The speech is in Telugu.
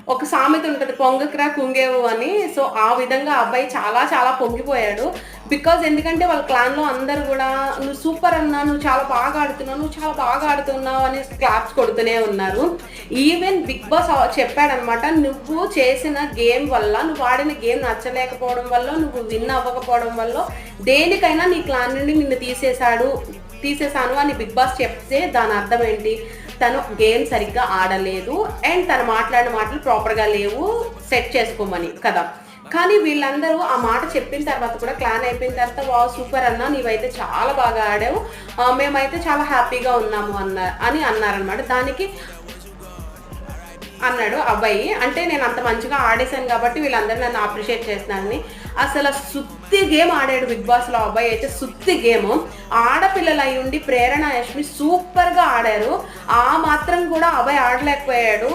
ఒక సామెత ఉంటది పొంగకురా కుంగేవు అని. సో, ఆ విధంగా ఆ అబ్బాయి చాలా చాలా పొంగిపోయాడు. బికాజ్ ఎందుకంటే వాళ్ళ క్లాన్‌లో అందరూ గూడా "నువ్వు సూపర్ అన్నా, నువ్వు చాలా బాగా ఆడుతున్నావు, నువ్వు చాలా బాగా ఆడుతున్నావు" అని క్లాప్స్ కొడుతూనే ఉన్నారు. ఈవెన్ బిగ్ బాస్ చెప్పాడనమాట. "నువ్వు చేసిన గేమ్ వల్ల, నువ్వు ఆడిన గేమ్ నచ్చలేకపోవడం వల్లో, నువ్వు విన్ అవ్వకపోవడం వల్లో, దేనికైనా నీ క్లాన్ నుండి నిన్ను తీసేసాను" అని బిగ్ బాస్ చెప్తే దాని అర్థం ఏంటి? తను గేమ్ సరిగ్గా ఆడలేదు అండ్ తను మాట్లాడిన మాటలు ప్రాపర్‌గా లేవు సెట్ చేసుకోమని కదా! కానీ వీళ్ళందరూ ఆ మాట చెప్పిన తర్వాత కూడా క్లాన్ అయిపోయిన తర్వాత వావ్! సూపర్ అన్నా నీవైతే చాలా బాగా ఆడావు. మేమైతే చాలా హ్యాపీగా ఉన్నాము అని అన్నారనమాట. దానికి అన్నాడు అబ్బాయి. అంటే నేను అంత మంచిగా ఆడేశాను కాబట్టి వీళ్ళందరూ నన్ను అప్రిషియేట్ చేస్తున్నారని. అసల సుత్తి గేమ్ ఆడాడు బిగ్ బాస్‌లో అబ్బాయి అయితే సుత్తి గేము. ఆడపిల్లలు అయ్యుండి ప్రేరణ, యష్మి సూపర్‌గా ఆడారు. ఆ మాత్రం కూడా అబ్బాయి ఆడలేకపోయాడు.